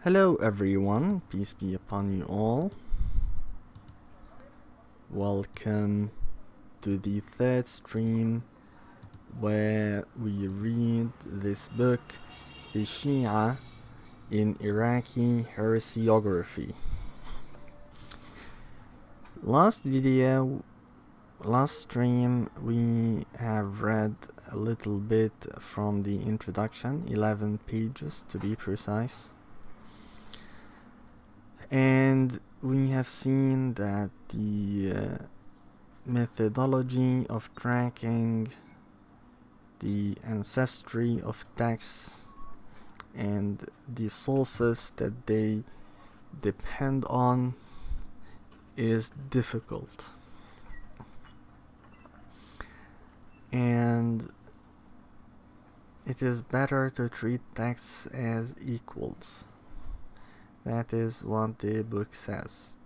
Hello everyone, peace be upon you all. Welcome to the third stream where we read this book, the Shīʿa in Iraqi Heresiography. Last stream we have read a little bit from the introduction, 11 pages to be precise. And we have seen that the methodology of tracking the ancestry of texts and the sources that they depend on is difficult. And it is better to treat texts as equals. That is what the book says.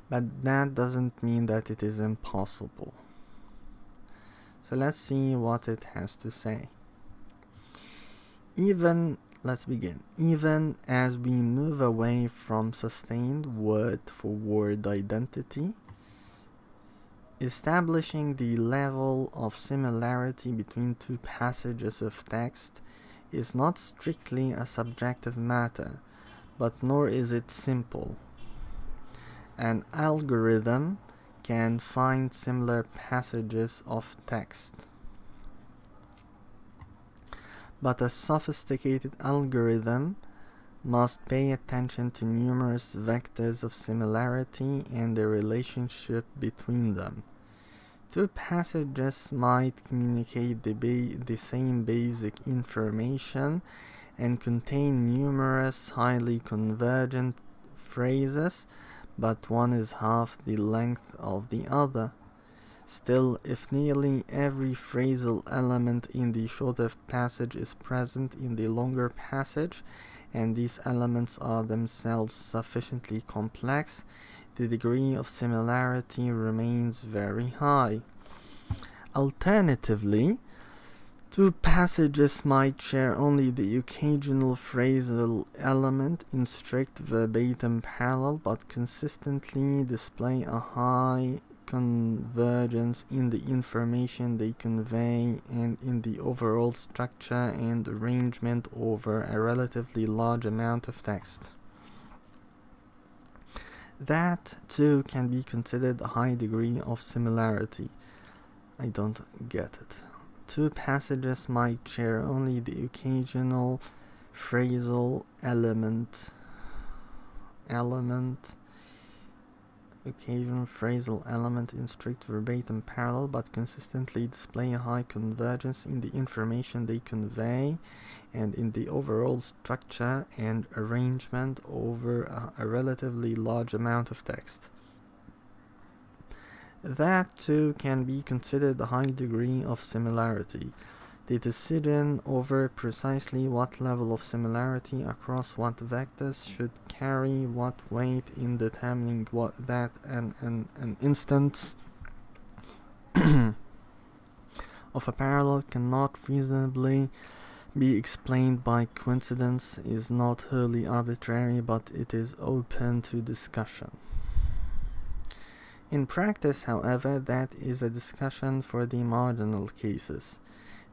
But that doesn't mean that it is impossible. So let's see what it has to say. Let's begin. Even as we move away from sustained word-for-word identity, establishing the level of similarity between two passages of text is not strictly a subjective matter, but nor is it simple. An algorithm can find similar passages of text, but a sophisticated algorithm must pay attention to numerous vectors of similarity and the relationship between them. Two passages might communicate the same basic information and contain numerous highly convergent phrases, but one is half the length of the other. Still, if nearly every phrasal element in the shorter passage is present in the longer passage, and these elements are themselves sufficiently complex, the degree of similarity remains very high. Alternatively, two passages might share only the occasional phrasal element in strict verbatim parallel, but consistently display a high convergence in the information they convey and in the overall structure and arrangement over a relatively large amount of text. That, too, can be considered a high degree of similarity. I don't get it. Two passages might share only the occasional phrasal element in strict verbatim parallel, but consistently display a high convergence in the information they convey and in the overall structure and arrangement over a relatively large amount of text. That too can be considered a high degree of similarity. The decision over precisely what level of similarity across what vectors should carry what weight in determining what that an instance of a parallel cannot reasonably be explained by coincidence is not wholly arbitrary, but it is open to discussion. In practice, however, that is a discussion for the marginal cases.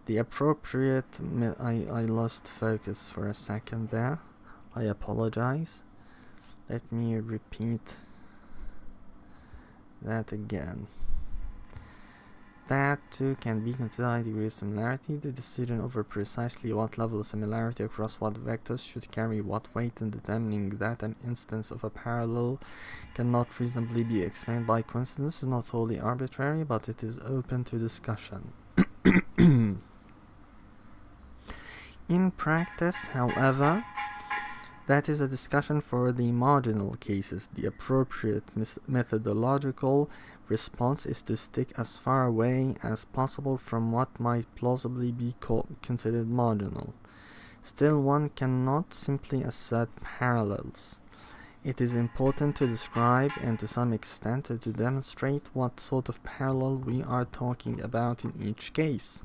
The appropriate... I lost focus for a second there. I apologize. Let me repeat that again. That too can be considered a high degree of similarity. The decision over precisely what level of similarity across what vectors should carry what weight in determining that an instance of a parallel cannot reasonably be explained by coincidence is not wholly arbitrary, but it is open to discussion. In practice, however, that is a discussion for the marginal cases. The appropriate methodological response is to stick as far away as possible from what might plausibly be considered marginal. Still, one cannot simply assert parallels. It is important to describe and to some extent to demonstrate what sort of parallel we are talking about in each case.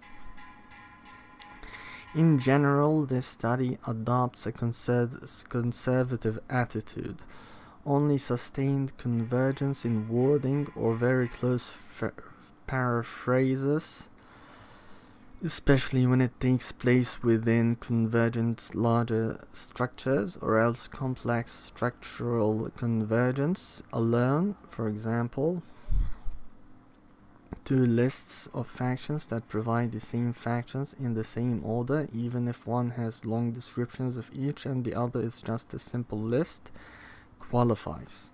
In general, this study adopts a conservative attitude. Only sustained convergence in wording or very close paraphrases, especially when it takes place within convergent larger structures, or else complex structural convergence alone, for example, two lists of factions that provide the same factions in the same order, even if one has long descriptions of each and the other is just a simple list, qualifies.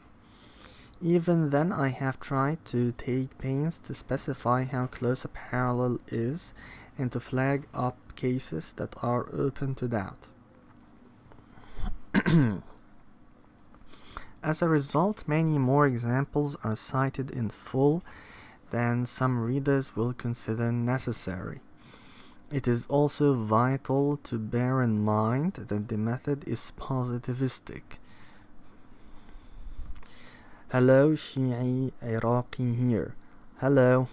Even then, I have tried to take pains to specify how close a parallel is and to flag up cases that are open to doubt. As a result, many more examples are cited in full than some readers will consider necessary. It is also vital to bear in mind that the method is positivistic. Hello, Shīʿa Iraqi here. Hello.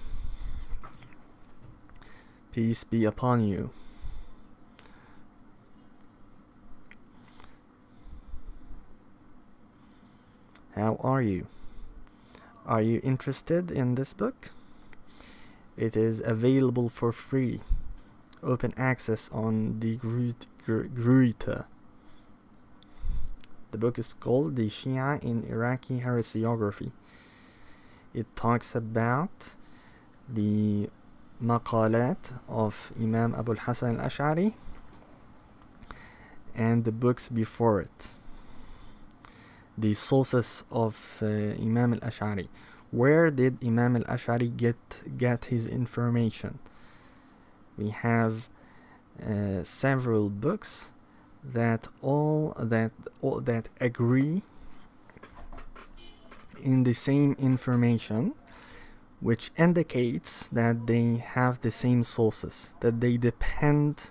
Peace be upon you. How are you? Are you interested in this book? It is available for free, open access on the Gruita. The book is called The Shīʿa in Iraqi Heresiography. It talks about the maqalat of Imam Abu al-Hasan al-Ashʿarī and the books before it. The sources of Imam al-Ashʿarī. Where did Imam al-Ashʿarī get his information? We have several books that agree in the same information, which indicates that they have the same sources, that they depend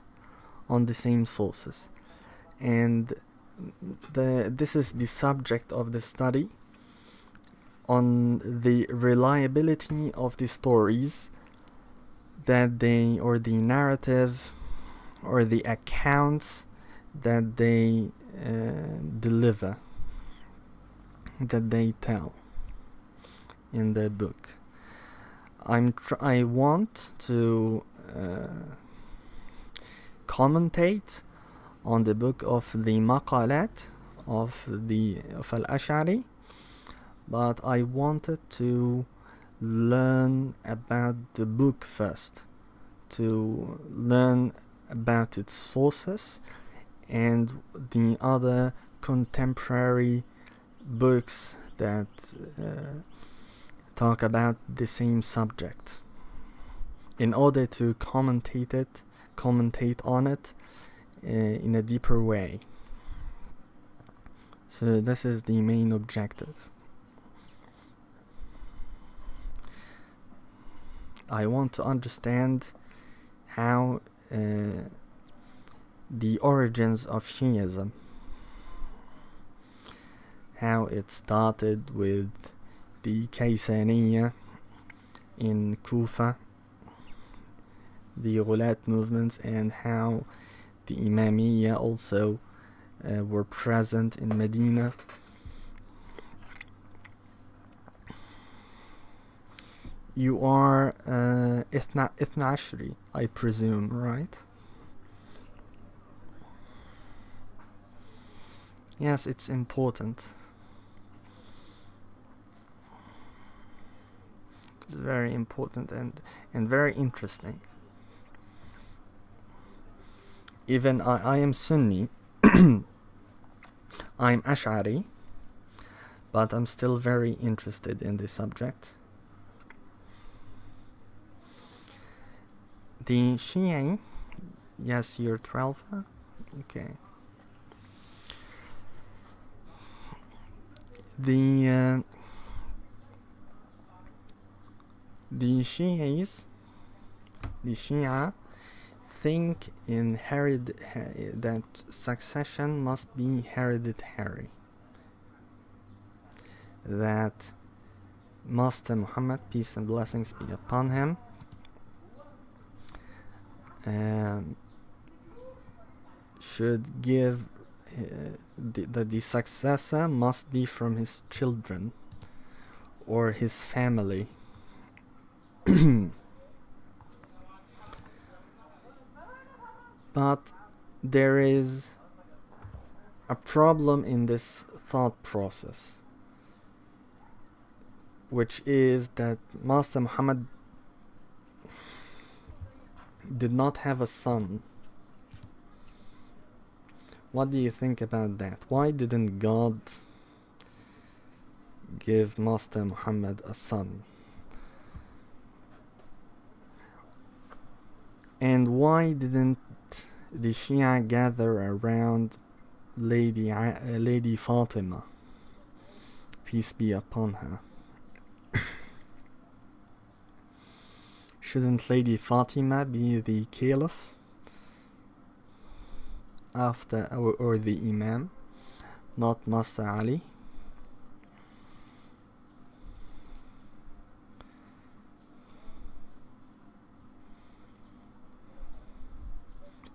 on the same sources. And this is the subject of the study, on the reliability of the stories that they, or the narrative, or the accounts that they deliver, that they tell in their book. I want to commentate on the book of the maqalat of al-Ashʿarī, but I wanted to learn about the book first, to learn about its sources and the other contemporary books that talk about the same subject, in order to commentate on it in a deeper way. So this is the main objective. I want to understand how the origins of Shi'ism, how it started with the Kaysaniyya in Kufa, the Ghulat movements, and how the Imamiyya also were present in Medina. You are al-Ashʿarī, I presume, right? Yes, it's important. It's very important and very interesting. Even I am Sunni, I'm Ash'ari, but I'm still very interested in this subject. The Shīʿa, yes, you're 12, huh? Okay. The Shīʿa think that succession must be hereditary. That Master Muhammad, peace and blessings be upon him, should give the successor must be from his children or his family. But there is a problem in this thought process, which is that Master Muhammad did not have a son. What do you think about that? Why didn't God give Master Muhammad a son? And why didn't the Shia gather around Lady Fatima, peace be upon her? Shouldn't Lady Fatima be the caliph after, or the imam, not Master Ali?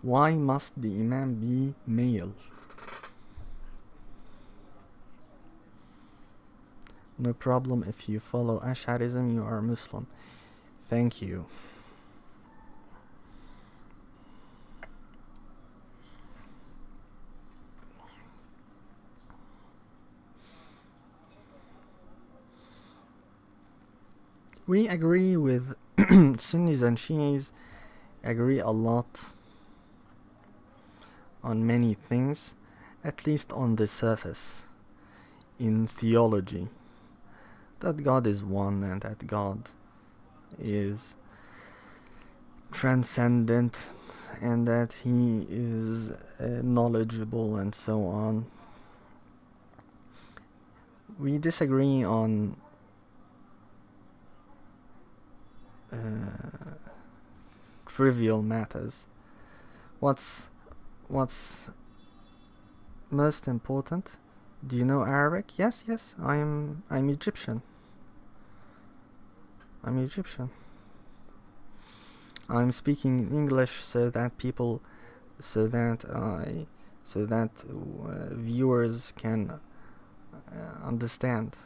Why must the imam be male? No problem, if you follow Ash'arism, you are Muslim. Thank you. We agree with Sunnis and Shias, agree a lot on many things, at least on the surface, in theology, that God is one and that God is transcendent and that he is knowledgeable and so on. We disagree on trivial matters. What's most important? Do you know Arabic? Yes, I'm Egyptian. I'm speaking English so that viewers can understand.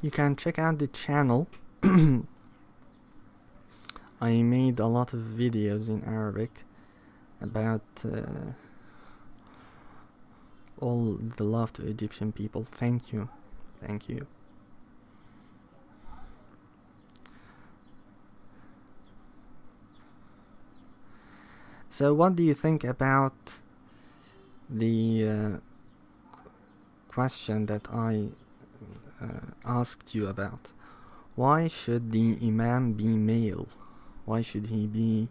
You can check out the channel. I made a lot of videos in Arabic about all the love to Egyptian people. Thank you. So what do you think about the question that I asked you about? Why should the imam be male? Why should he be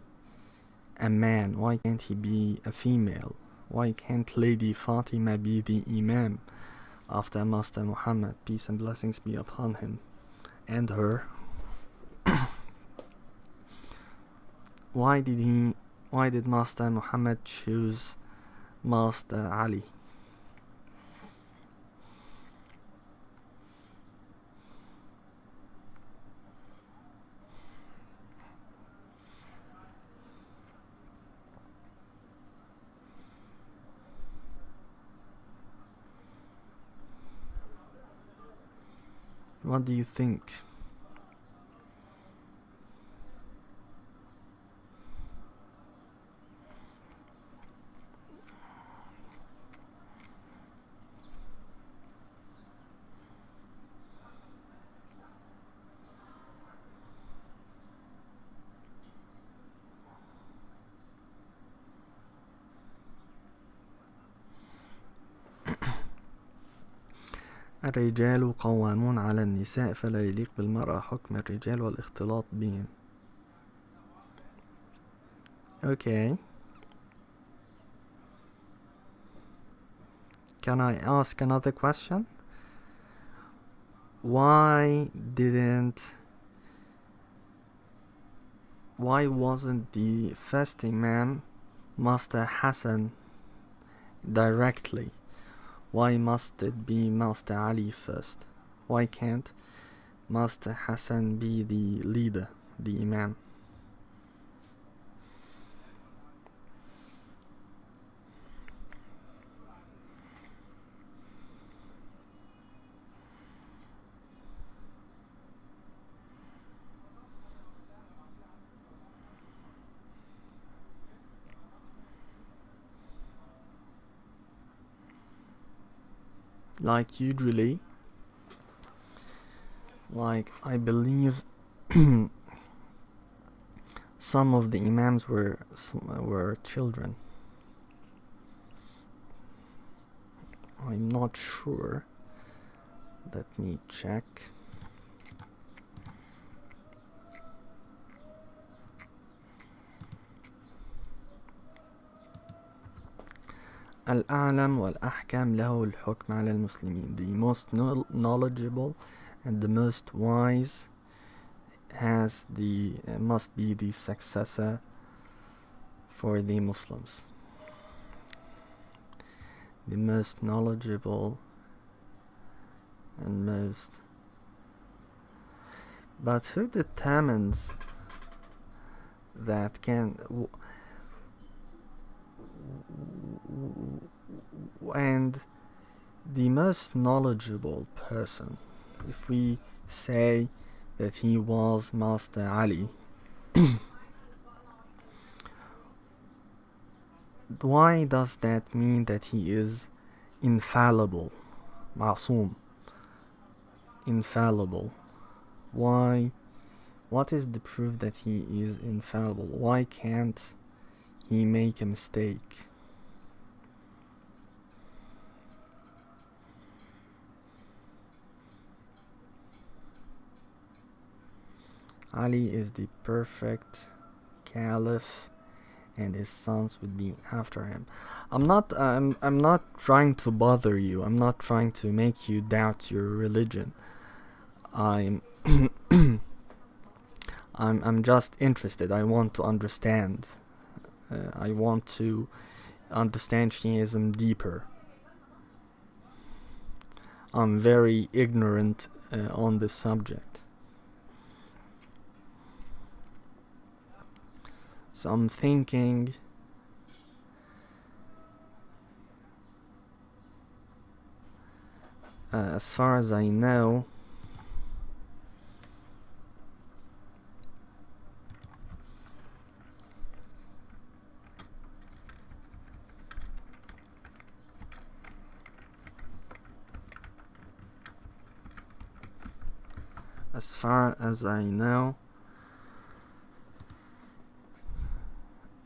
a man? Why can't he be a female? Why can't Lady Fatima be the imam after Master Muhammad, peace and blessings be upon him and her? Why did Master Muhammad choose Master Ali? What do you think? الرجال قوامون على النساء فلا يليق بالمرأة حكم الرجال والاختلاط بهم. Okay. Can I ask another question? Why didn't why wasn't the first Imam Master Hassan directly? Why must it be Master Ali first? Why can't Master Hassan be the leader, the Imam? Like usually, like I believe some of the Imams were children. I'm not sure. Let me check. الأعلم والأحكم له الحكم على المسلمين. The most knowledgeable and the most wise has must be the successor for the Muslims. The most knowledgeable and most. But who determines that and the most knowledgeable person, if we say that he was Master Ali, why does that mean that he is infallible, ma'soom, infallible? Why? What is the proof that he is infallible? Why can't he make a mistake? Ali is the perfect caliph, and his sons would be after him. I'm not trying to bother you. I'm not trying to make you doubt your religion. I'm just interested. I want to understand. I want to understand Shiism deeper. I'm very ignorant on this subject. So I'm thinking as far as I know,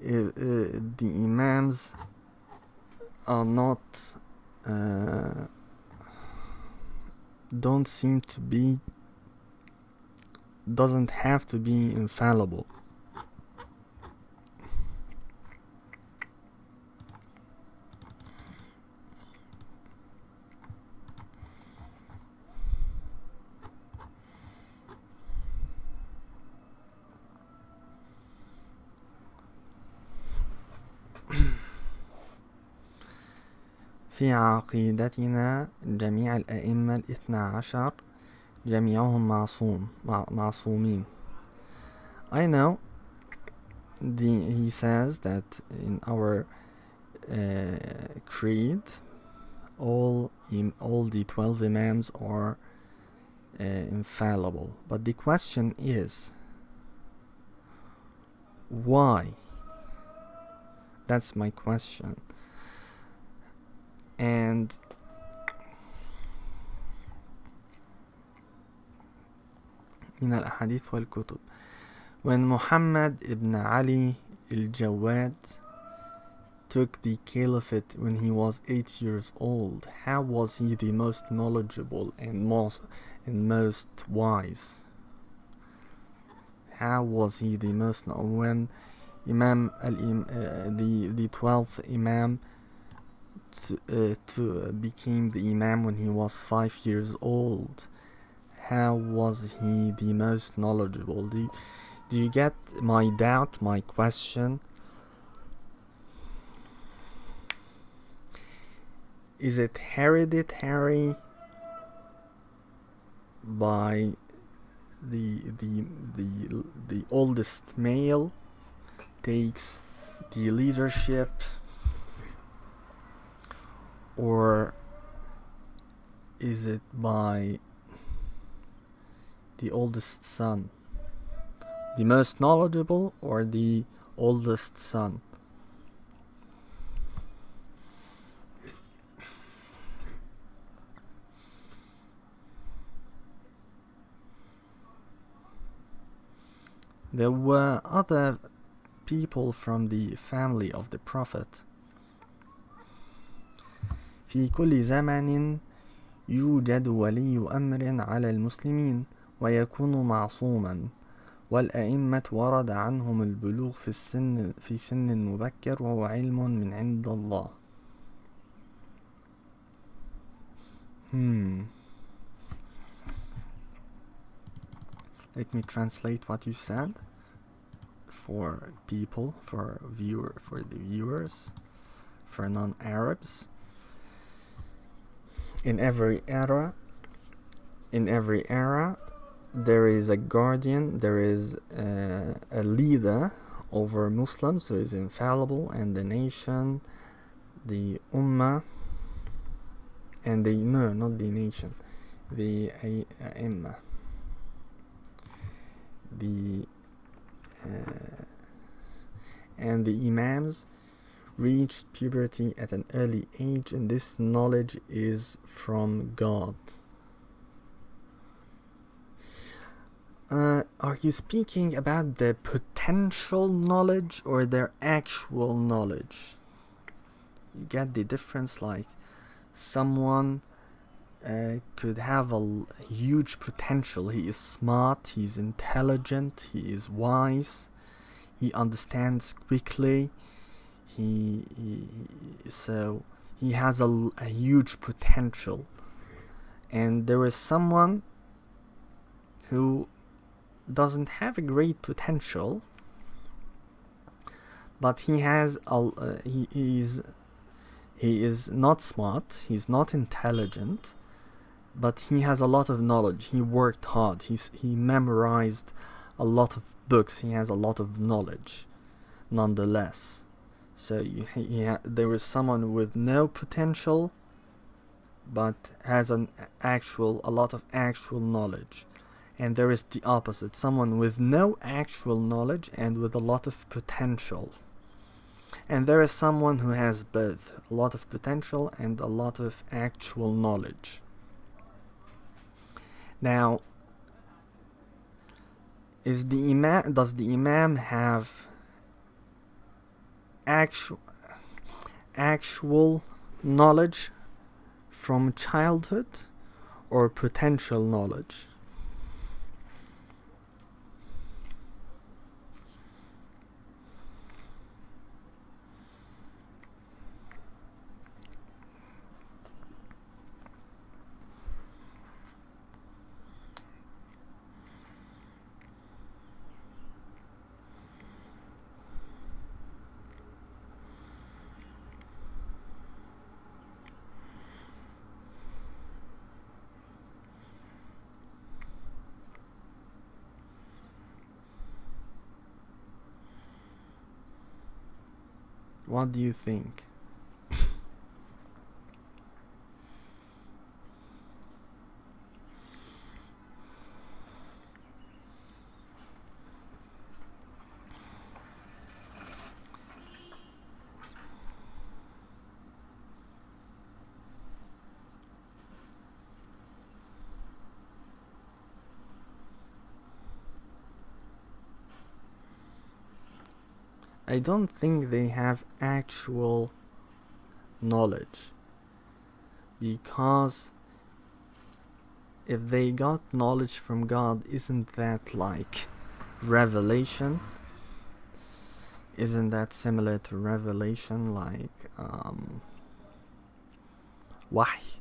the Imams are not doesn't have to be infallible. في عقيدتنا جميع الأئمة الاثنى عشر جميعهم معصومين. I know he says that in our creed all the 12 Imams are infallible, but the question is why? That's my question. And من الأحاديث والكتب, when Muhammad ibn Ali al-Jawad took the caliphate when he was 8 years old, how was he the most knowledgeable and most wise? How was he the most when the 12th Imam became the Imam when he was 5 years old? How was he the most knowledgeable? Do you get my doubt, my question? Is it hereditary by the oldest male takes the leadership, or is it by the oldest son, the most knowledgeable, or the oldest son? There were other people from the family of the Prophet. في كل زمن يوجد ولي أمر على المسلمين ويكون معصوما، والأئمة ورد عنهم البلوغ في سن مبكر، وهو علم من عند الله. Let me translate what you said for people, for the viewers, for non-Arabs. In every era, there is a guardian, there is a leader over Muslims who is infallible, and the nation, the ummah, and not the nation, the A'immah. And the Imams reached puberty at an early age, and this knowledge is from God. Are you speaking about the potential knowledge or their actual knowledge? You get the difference? Like, someone could have a huge potential. He is smart, he's intelligent, he is wise, he understands quickly, so he has a huge potential. And there is someone who doesn't have a great potential, but he is not smart, he's not intelligent, but he has a lot of knowledge. He worked hard. He memorized a lot of books. He has a lot of knowledge, nonetheless. So there is someone with no potential, but has a lot of actual knowledge. And there is the opposite, someone with no actual knowledge and with a lot of potential. And there is someone who has both, a lot of potential and a lot of actual knowledge. Now, does the Imam have actual knowledge from childhood, or potential knowledge? What do you think? I don't think they have actual knowledge, because if they got knowledge from God, isn't that like revelation? Isn't that similar to revelation, like wahy?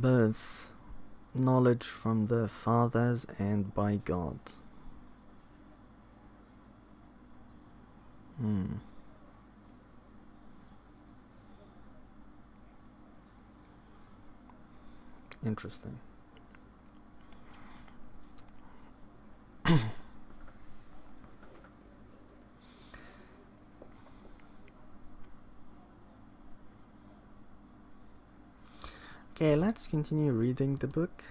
both knowledge from the fathers and by God. Interesting. Okay, let's continue reading the book.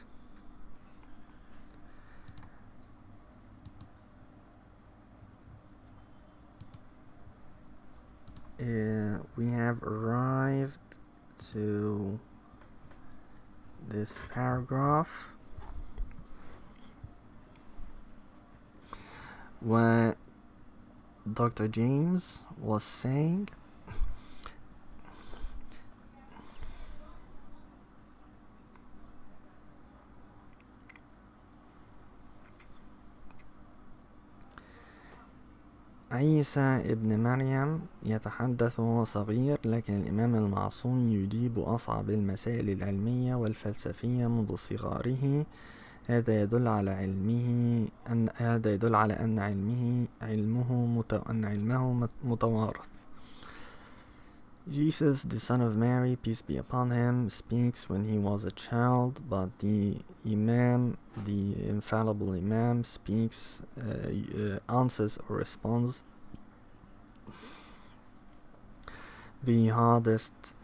We have arrived to this paragraph where Dr. James was saying عيسى ابن مريم يتحدث وهو صغير، لكن الإمام المعصوم يجيب أصعب المسائل العلمية والفلسفية منذ صغاره. هذا يدل على أن علمه متوارث. Jesus, the son of Mary, peace be upon him, speaks when he was a child, but the Imam, the infallible Imam, speaks, answers or responds the hardest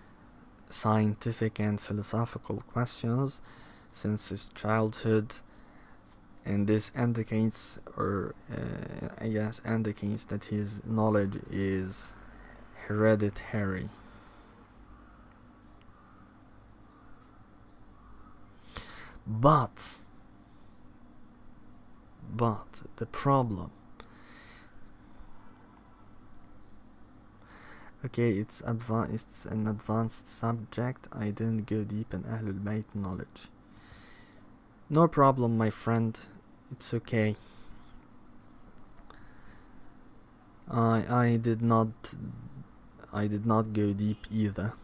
scientific and philosophical questions since his childhood, and this indicates, indicates that his knowledge is hereditary. But the problem, okay, it's an advanced subject. I didn't go deep in Ahlul Bayt knowledge. No problem, my friend, it's okay. I did not go deep either.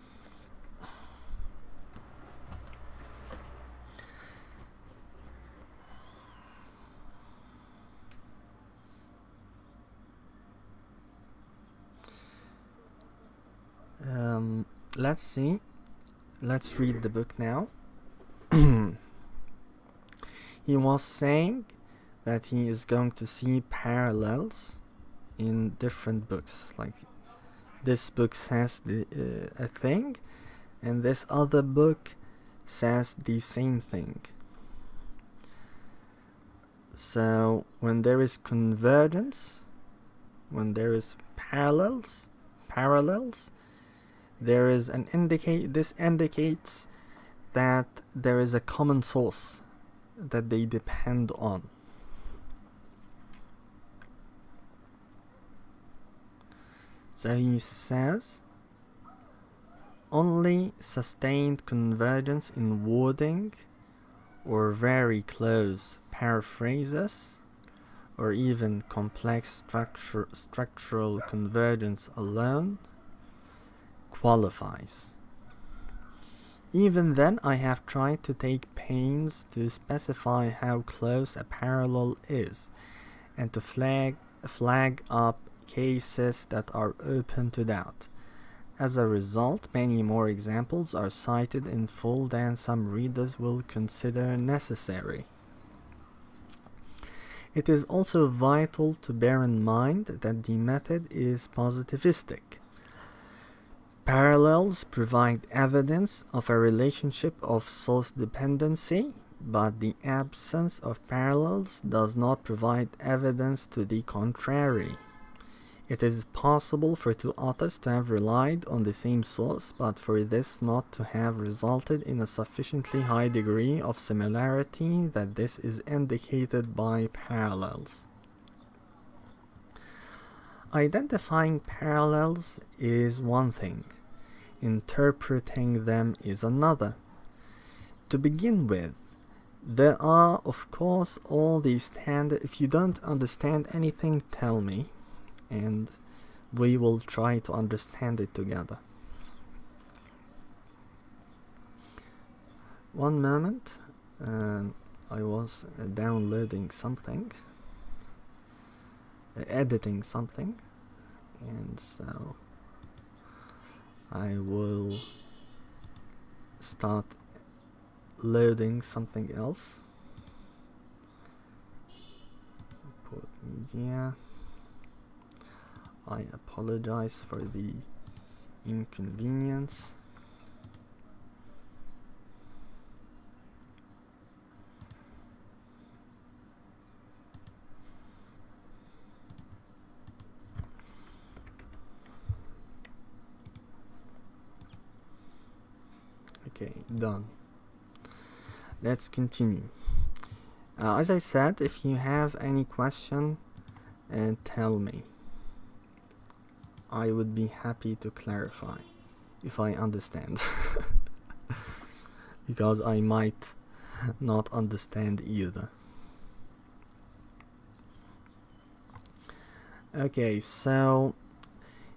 Let's see. Let's read the book now. He was saying that he is going to see parallels in different books. Like, this book says a thing, and this other book says the same thing. So when there is convergence, when there is parallels, there is an this indicates that there is a common source that they depend on. So he says, only sustained convergence in wording, or very close paraphrases, or even complex structural convergence alone qualifies. Even then, I have tried to take pains to specify how close a parallel is, and to flag up cases that are open to doubt. As a result, many more examples are cited in full than some readers will consider necessary. It is also vital to bear in mind that the method is positivistic. Parallels provide evidence of a relationship of source dependency, but the absence of parallels does not provide evidence to the contrary. It is possible for two authors to have relied on the same source, but for this not to have resulted in a sufficiently high degree of similarity that this is indicated by parallels. Identifying parallels is one thing. Interpreting them is another. To begin with, there are, of course, all these standard. If you don't understand anything, tell me, and we will try to understand it together. One moment, I was downloading something, editing something, and so I will start loading something else. Import media. I apologize for the inconvenience. Okay, done. Let's continue. As I said, if you have any question, tell me. I would be happy to clarify if I understand. Because I might not understand either. Okay, so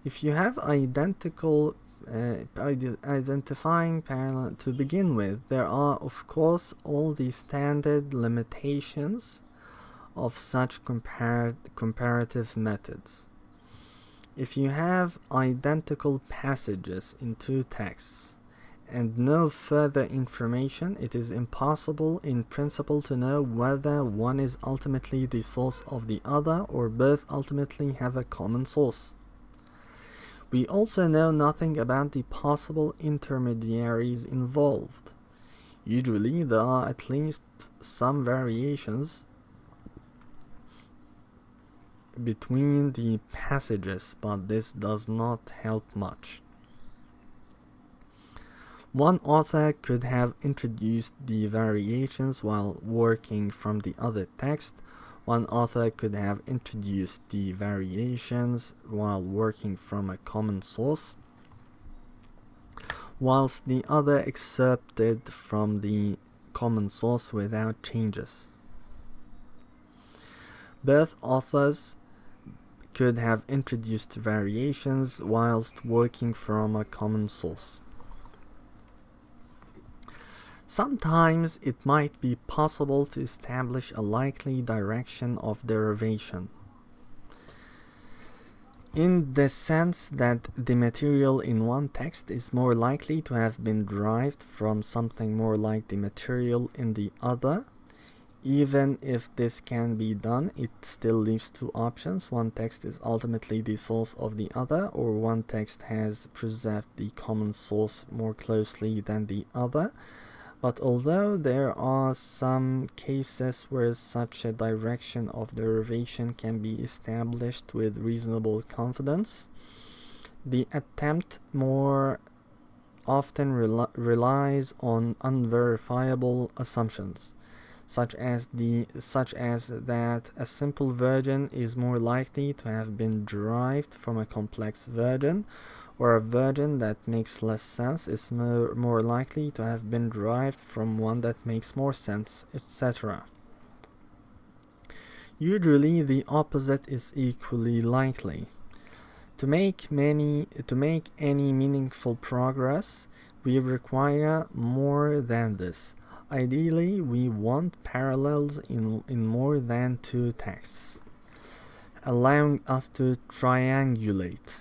if you have identical identifying parallel to begin with, there are of course all the standard limitations of such comparative methods. If you have identical passages in two texts and no further information, it is impossible in principle to know whether one is ultimately the source of the other or both ultimately have a common source. We also know nothing about the possible intermediaries involved. Usually there are at least some variations between the passages, but this does not help much. One author could have introduced the variations while working from the other text. One author could have introduced the variations while working from a common source, whilst the other excerpted from the common source without changes. Both authors could have introduced variations whilst working from a common source. Sometimes it might be possible to establish a likely direction of derivation, in the sense that the material in one text is more likely to have been derived from something more like the material in the other. Even if this can be done, it still leaves two options. One text is ultimately the source of the other, or one text has preserved the common source more closely than the other. But although there are some cases where such a direction of derivation can be established with reasonable confidence, the attempt more often relies on unverifiable assumptions, such as that a simple virgin is more likely to have been derived from a complex virgin, or a virgin that makes less sense is more likely to have been derived from one that makes more sense, etc. Usually the opposite is equally likely. To make any meaningful progress, we require more than this. Ideally, we want parallels in more than two texts, allowing us to triangulate.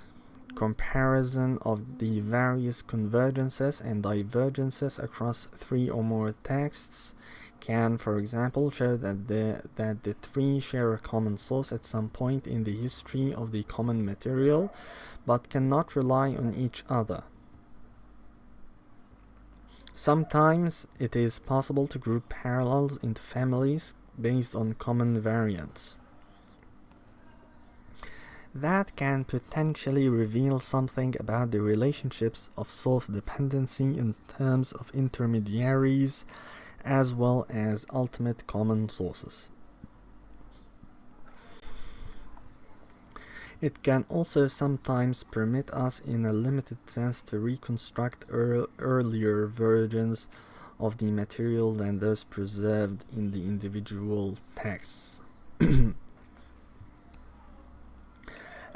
Comparison of the various convergences and divergences across three or more texts can, for example, show that the three share a common source at some point in the history of the common material, but cannot rely on each other. Sometimes it is possible to group parallels into families based on common variants. That can potentially reveal something about the relationships of source dependency in terms of intermediaries as well as ultimate common sources. It can also sometimes permit us in a limited sense to reconstruct earlier versions of the material than those preserved in the individual texts.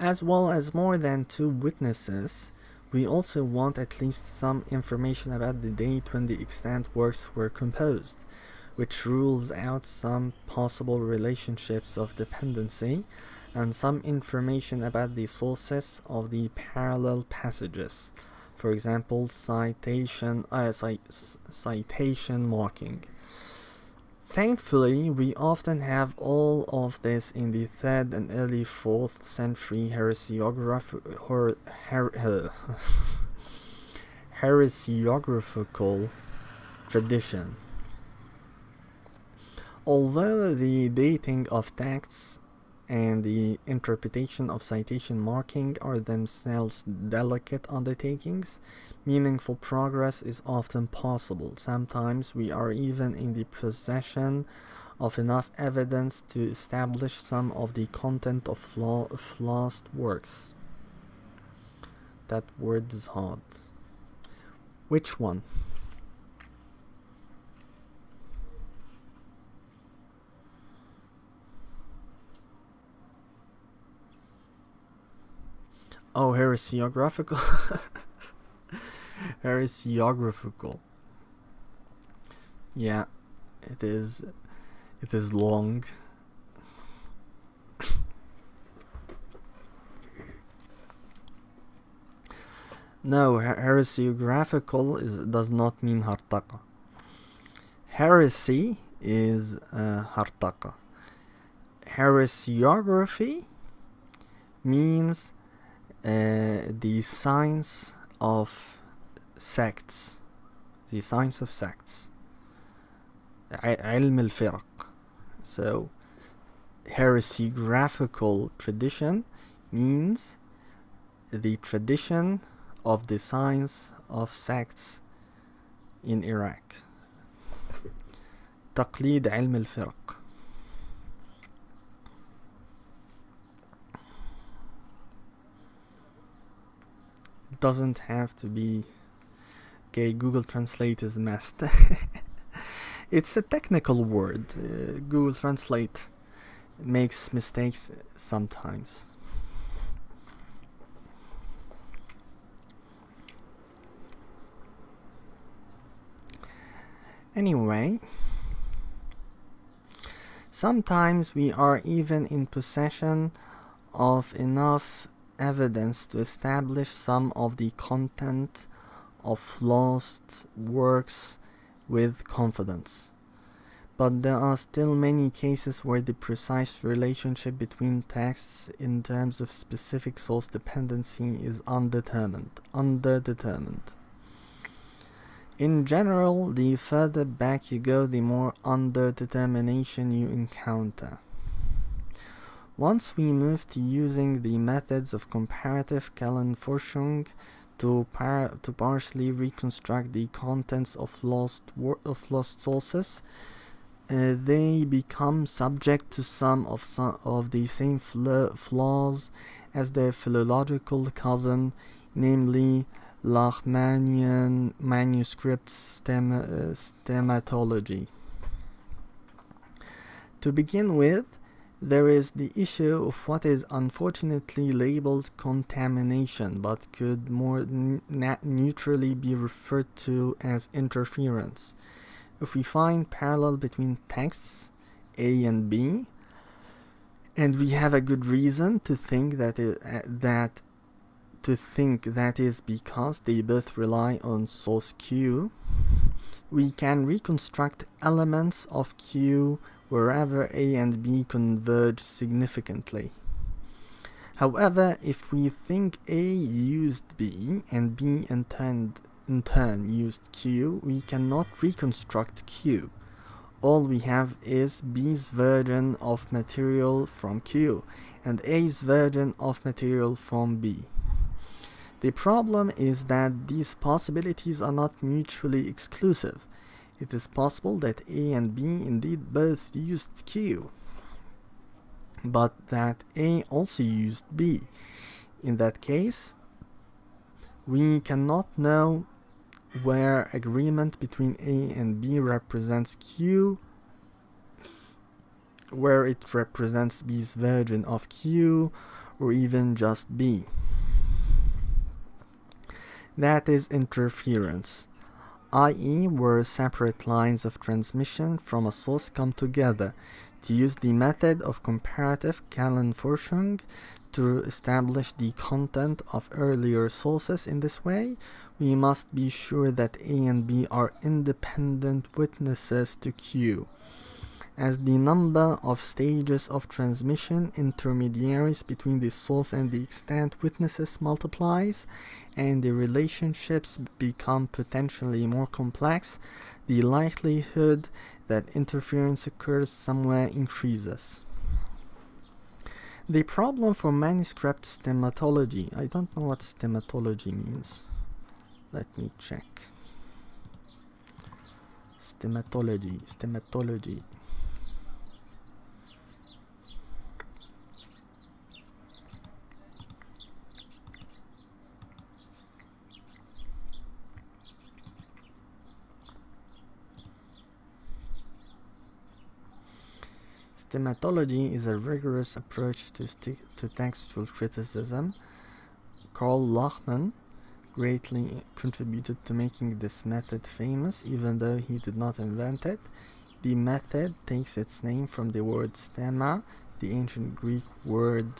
As well as more than two witnesses, We also want at least some information about the date when the extant works were composed, which rules out some possible relationships of dependency, and some information about the sources of the parallel passages. For example, citation marking. Thankfully, we often have all of this in the 3rd and early 4th century heresiographical tradition. Although the dating of texts and the interpretation of citation marking are themselves delicate undertakings, meaningful progress is often possible. Sometimes we are even in the possession of enough evidence to establish some of the content of lost works. That word is hard. Which one? Oh, heresiographical. Heresiographical. Yeah, it is long. No, heresiographical does not mean hartaqa. Heresy is hartaqa. Heresiography means the science of sects. The science of sects. علم الفرق. So, heresiographical tradition means the tradition of the science of sects in Iraq. تقليد علم الفرق. It doesn't have to be. Okay, Google Translate is messed. It's a technical word. Google Translate makes mistakes sometimes. Anyway, sometimes we are even in possession of enough evidence to establish some of the content of lost works with confidence. But there are still many cases where the precise relationship between texts in terms of specific source dependency is underdetermined. In general, the further back you go, the more underdetermination you encounter. Once we move to using the methods of comparative Quellenforschung to partially reconstruct the contents of lost sources, they become subject to some of the same flaws as their philological cousin, namely Lachmanian manuscript stematology. To begin with, there is the issue of what is unfortunately labeled contamination, but could more neutrally be referred to as interference. If we find parallel between texts A and B, and we have a good reason to think that is because they both rely on source Q, we can reconstruct elements of Q wherever A and B converge significantly. However, if we think A used B and B in turn used Q, we cannot reconstruct Q. All we have is B's version of material from Q and A's version of material from B. The problem is that these possibilities are not mutually exclusive. It is possible that A and B indeed both used Q, but that A also used B. In that case, we cannot know where agreement between A and B represents Q, where it represents B's version of Q, or even just B. That is interference, i.e. where separate lines of transmission from a source come together. To use the method of comparative Kellen-Forschung to establish the content of earlier sources in this way, we must be sure that A and B are independent witnesses to Q. As the number of stages of transmission, intermediaries between the source and the extant witnesses multiplies, and the relationships become potentially more complex, the likelihood that interference occurs somewhere increases. The problem for manuscript stematology. I don't know what stematology means. Let me check. Stematology. Stematology is a rigorous approach to textual criticism. Karl Lachmann greatly contributed to making this method famous, even though he did not invent it. The method takes its name from the word stemma, the ancient Greek word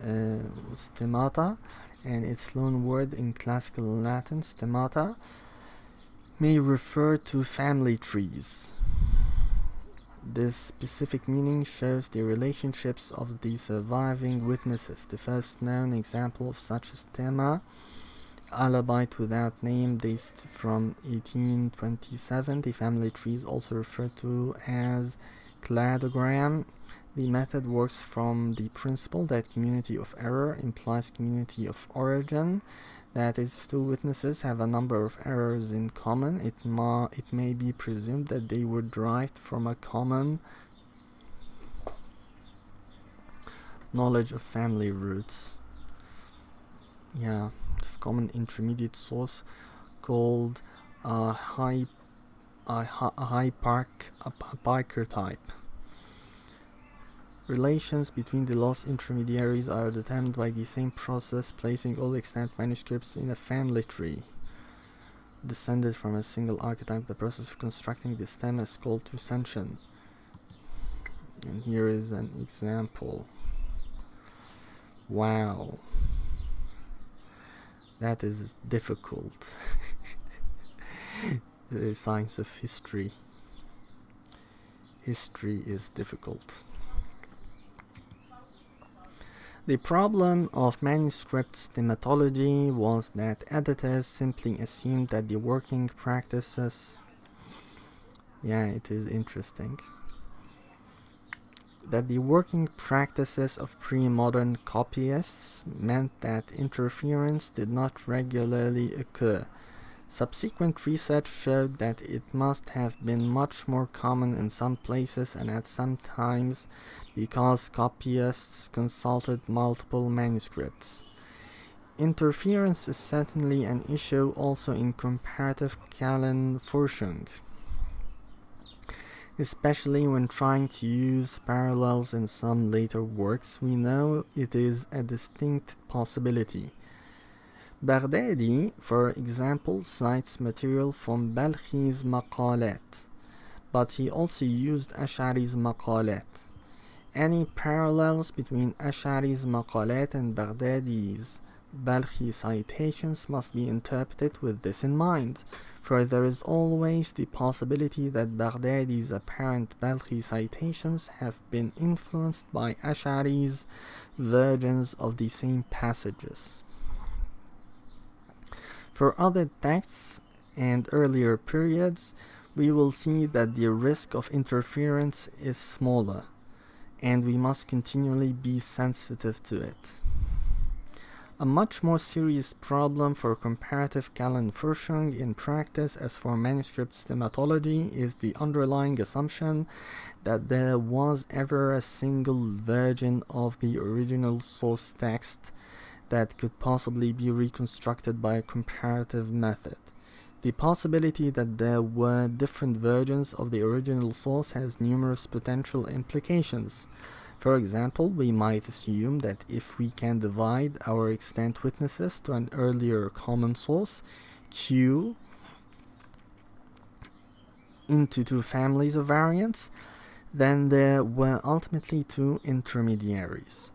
stemata, and its loan word in classical Latin, stemata, may refer to family trees. This specific meaning shows the relationships of the surviving witnesses. The first known example of such a stemma, Alabite without name, dates from 1827. The family tree is also referred to as cladogram. The method works from the principle that community of error implies community of origin. That is, if two witnesses have a number of errors in common, it may be presumed that they were derived from a common knowledge of family roots. Yeah, common intermediate source called a hypertype. Relations between the lost intermediaries are determined by the same process, placing all extant manuscripts in a family tree. Descended from a single archetype, the process of constructing the stem is called recension. And here is an example. Wow. That is difficult. The science of history. History is difficult. The problem of manuscript stematology was that editors simply assumed that the working practices... Yeah, it is interesting. That the working practices of pre-modern copyists meant that interference did not regularly occur. Subsequent research showed that it must have been much more common in some places and at some times because copyists consulted multiple manuscripts. Interference is certainly an issue also in comparative Kellen-Forschung, especially when trying to use parallels in some later works. We know it is a distinct possibility. Baghdadi, for example, cites material from Balkhi's Maqalat, but he also used Ashʿarī's Maqalat. Any parallels between Ashʿarī's Maqalat and Baghdadi's Balkhi citations must be interpreted with this in mind, for there is always the possibility that Baghdadi's apparent Balkhi citations have been influenced by Ashʿarī's versions of the same passages. For other texts and earlier periods, we will see that the risk of interference is smaller, and we must continually be sensitive to it. A much more serious problem for comparative Kellen-Forschung in practice as for manuscript stematology is the underlying assumption that there was ever a single version of the original source text that could possibly be reconstructed by a comparative method. The possibility that there were different versions of the original source has numerous potential implications. For example, we might assume that if we can divide our extant witnesses to an earlier common source, Q, into two families of variants, then there were ultimately two intermediaries.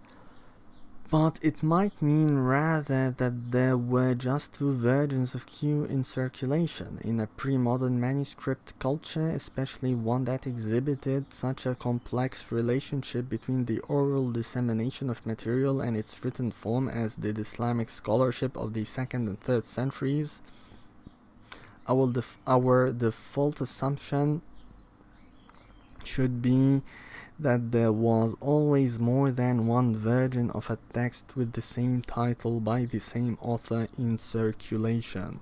But it might mean rather that there were just two versions of Q in circulation in a pre-modern manuscript culture, especially one that exhibited such a complex relationship between the oral dissemination of material and its written form as did Islamic scholarship of the 2nd and 3rd centuries. Our default assumption should be that there was always more than one version of a text with the same title by the same author in circulation.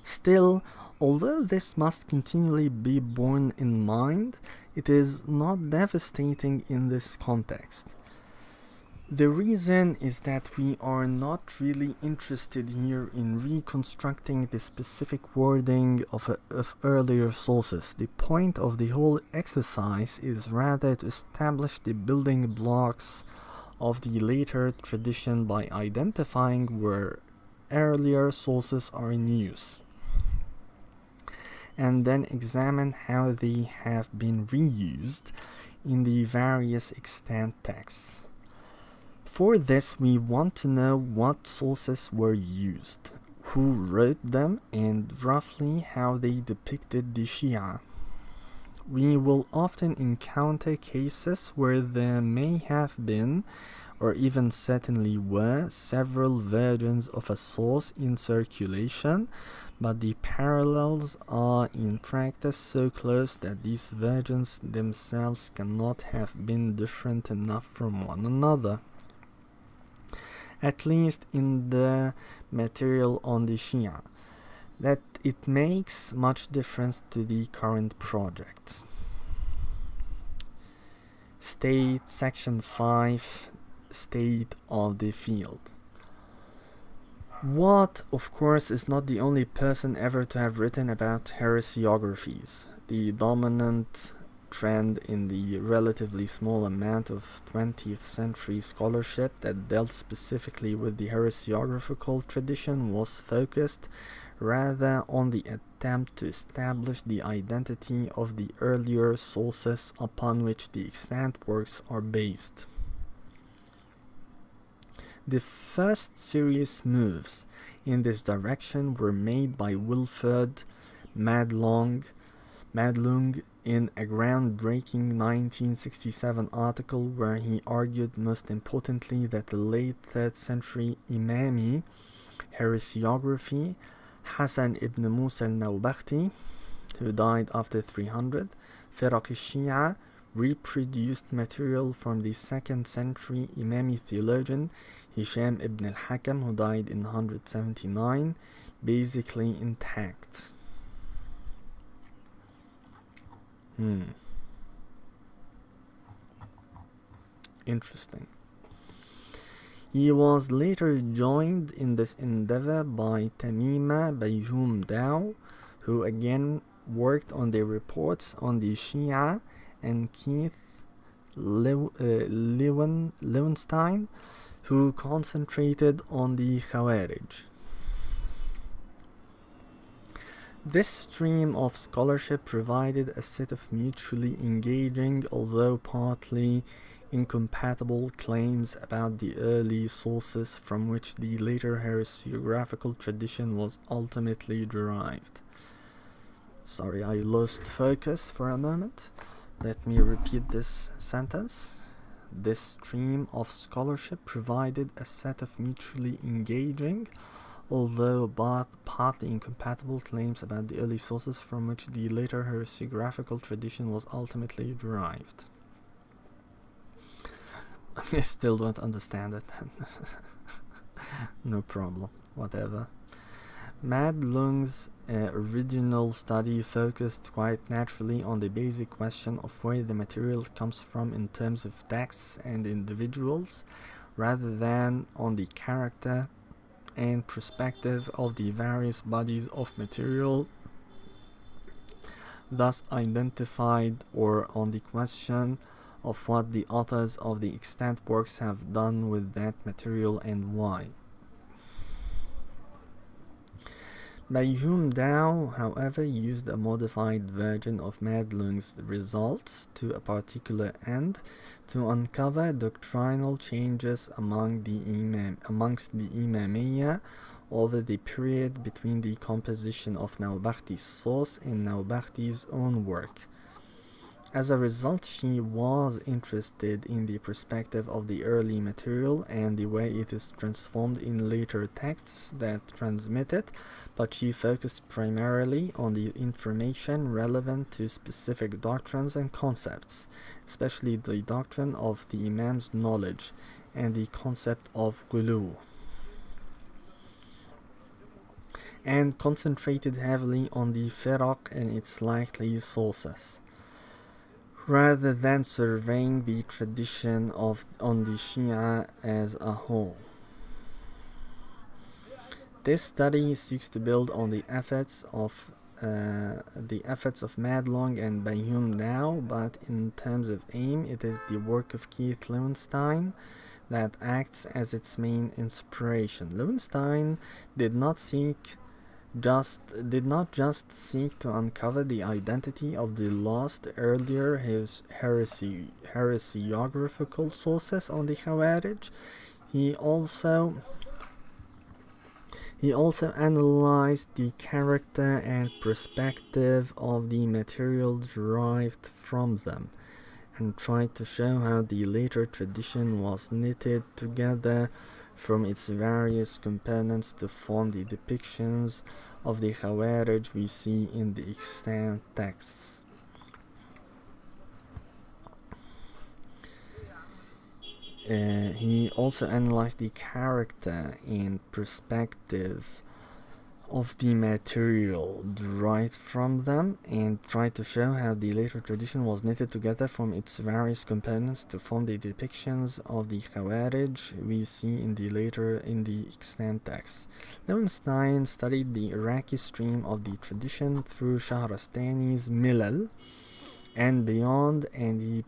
Still, although this must continually be borne in mind, it is not devastating in this context. The reason is that we are not really interested here in reconstructing the specific wording of earlier sources. The point of the whole exercise is rather to establish the building blocks of the later tradition by identifying where earlier sources are in use, and then examine how they have been reused in the various extant texts. For this, we want to know what sources were used, who wrote them, and roughly how they depicted the Shīʿa. We will often encounter cases where there may have been, or even certainly were, several versions of a source in circulation, but the parallels are in practice so close that these versions themselves cannot have been different enough from one another, at least in the material on the Shīʿa, that it makes much difference to the current project. State Section 5, State of the Field. Watt, of course, is not the only person ever to have written about heresiographies. The dominant trend in the relatively small amount of 20th century scholarship that dealt specifically with the heresiographical tradition was focused rather on the attempt to establish the identity of the earlier sources upon which the extant works are based. The first serious moves in this direction were made by Wilfred Madlung in a groundbreaking 1967 article where he argued most importantly that the late 3rd century Imami heresiography, Hassan ibn Musa al-Nawbakhti, who died after 300, Iraqi Shīʿa, reproduced material from the 2nd century Imami theologian Hisham ibn al-Hakam, who died in 179, basically intact. Interesting. He was later joined in this endeavor by Tamima Bayhum Dao, who again worked on the reports on the Shīʿa, and Keith Lewenstein, who concentrated on the Khawarij. This stream of scholarship provided a set of mutually engaging, although partly incompatible, claims about the early sources from which the later heresiographical tradition was ultimately derived. Sorry, I lost focus for a moment. Let me repeat this sentence. This stream of scholarship provided a set of mutually engaging, although partly incompatible, claims about the early sources from which the later heresiographical tradition was ultimately derived. I still don't understand it. No problem, whatever. Madlung's original study focused quite naturally on the basic question of where the material comes from in terms of texts and individuals, rather than on the character and perspective of the various bodies of material thus identified, or on the question of what the authors of the extant works have done with that material and why. Bayhum Dao, however, used a modified version of Madlung's results to a particular end to uncover doctrinal changes amongst the Imamiyya over the period between the composition of Nawbakhti's source and Nawbakhti's own work. As a result, she was interested in the perspective of the early material and the way it is transformed in later texts that transmit it, but she focused primarily on the information relevant to specific doctrines and concepts, especially the doctrine of the Imam's knowledge and the concept of ghulu, and concentrated heavily on the firaq and its likely sources, rather than surveying the tradition on the Shīʿa as a whole. This study seeks to build on the efforts of Madlung and Bayhum Dao, but in terms of aim, it is the work of Keith Lowenstein that acts as its main inspiration. Lowenstein did not just seek to uncover the identity of the lost earlier heresiographical sources on the Khawarij. He also analyzed the character and perspective of the material derived from them, and tried to show how the later tradition was knitted together from its various components to form the depictions of the Khawarij we see in the extant texts. He also analyzed the character and perspective of the material derived from them, and tried to show how the later tradition was knitted together from its various components to form the depictions of the Khawarij we see in the extant texts. Lowenstein studied the Iraqi stream of the tradition through Shahrastani's Milal and beyond, and he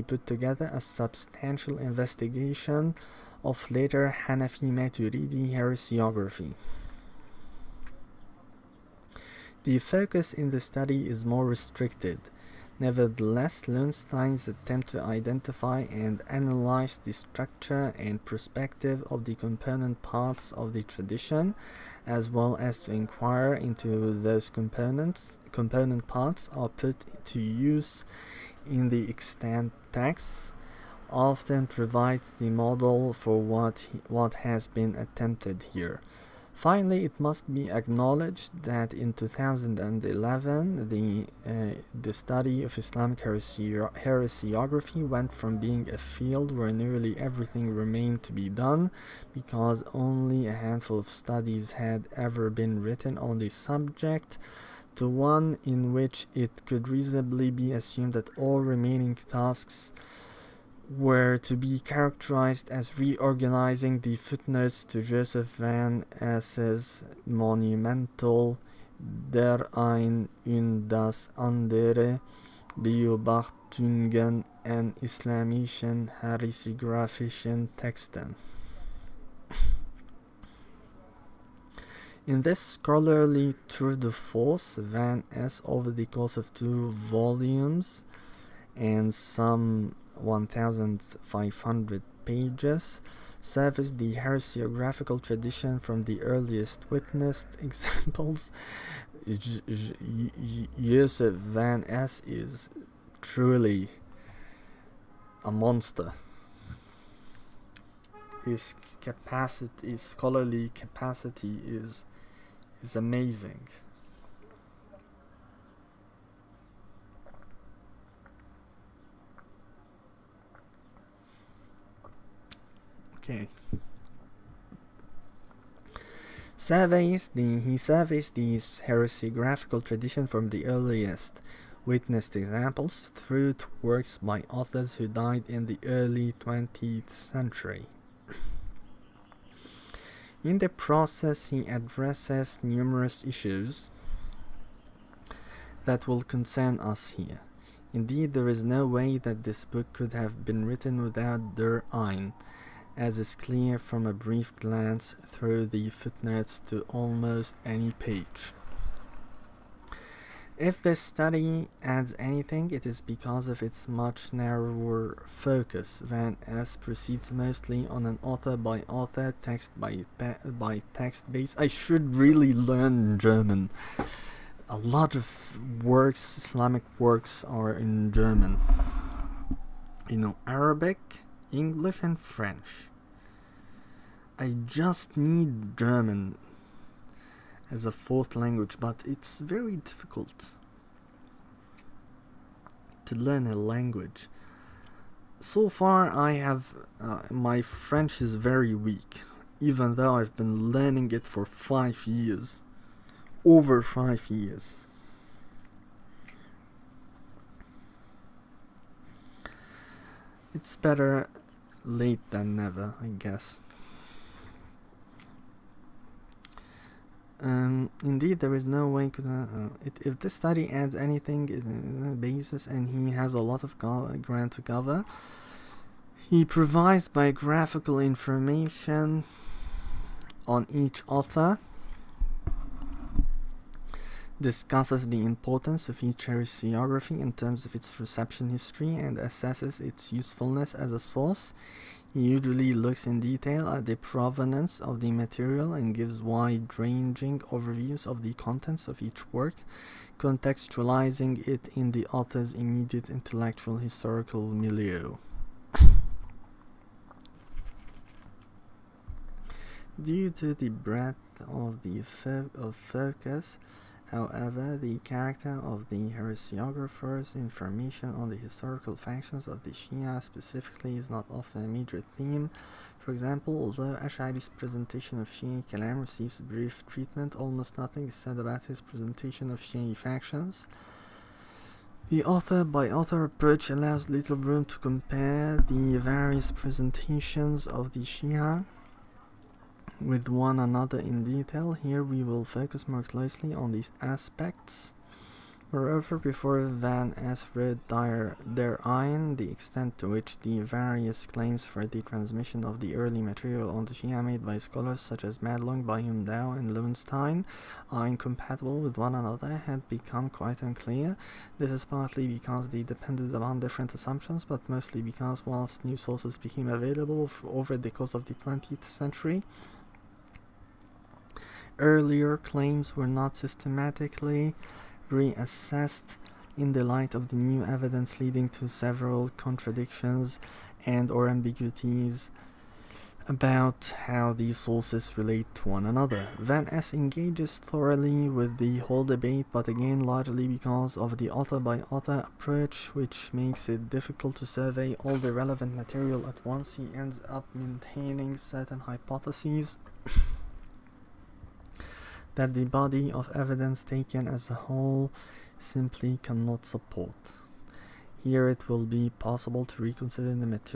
put together a substantial investigation of later Hanafi Maturidi heresiography. The focus in the study is more restricted. Nevertheless, Lowenstein's attempt to identify and analyze the structure and perspective of the component parts of the tradition, as well as to inquire into those component parts are put to use in the extant texts, often provides the model for what has been attempted here. Finally, it must be acknowledged that in 2011, the study of Islamic heresiography went from being a field where nearly everything remained to be done, because only a handful of studies had ever been written on the subject, to one in which it could reasonably be assumed that all remaining tasks were to be characterized as reorganizing the footnotes to Joseph Van Ass's monumental Der ein und das andere Beobachtungen an islamischen heresiografischen Texten. In this scholarly tour de force, Van Ass, over the course of 2 volumes and some 1,500 pages, surfaced the heresiographical tradition from the earliest witnessed examples. Joseph Van Ass is truly a monster. His scholarly capacity is amazing. Okay. He surveys this heresiographical tradition from the earliest witnessed examples through to works by authors who died in the early 20th century. In the process, he addresses numerous issues that will concern us here. Indeed, there is no way that this book could have been written without der Ein, as is clear from a brief glance through the footnotes to almost any page. If this study adds anything, it is because of its much narrower focus. Van Es proceeds mostly on an author-by-author, text-by-text base. I should really learn German. A lot of works, Islamic works, are in German. Arabic, English, and French. I just need German as a fourth language, but it's very difficult to learn a language. So far I have my French is very weak, even though I've been learning it for 5 years, over 5 years. It's better late than never, I guess. Indeed, there is no way if this study adds anything basis, and he has a lot of ground to cover. He provides biographical information on each author, discusses the importance of each heresiography in terms of its reception history, and assesses its usefulness as a source. He usually looks in detail at the provenance of the material and gives wide-ranging overviews of the contents of each work, contextualizing it in the author's immediate intellectual historical milieu. Due to the breadth of the focus, however, the character of the heresiographer's information on the historical factions of the Shīʿa specifically is not often a major theme. For example, although Ash'ari's presentation of Shīʿi Kalam receives brief treatment, almost nothing is said about his presentation of Shīʿi factions. The author-by-author approach allows little room to compare the various presentations of the Shīʿa with one another in detail. Here we will focus more closely on these aspects. Moreover, before Van Es wrote der Ein, the extent to which the various claims for the transmission of the early material on the Shīʿa made by scholars such as Madlong, Bayhum Dao, and Lowenstein are incompatible with one another had become quite unclear. This is partly because they depended upon different assumptions, but mostly because whilst new sources became available over the course of the 20th century, earlier claims were not systematically reassessed in the light of the new evidence, leading to several contradictions and or ambiguities about how these sources relate to one another. Van Es engages thoroughly with the whole debate, but again largely because of the author-by-author approach, which makes it difficult to survey all the relevant material at once. He ends up maintaining certain hypotheses that the body of evidence taken as a whole simply cannot support. Here it will be possible to reconsider the material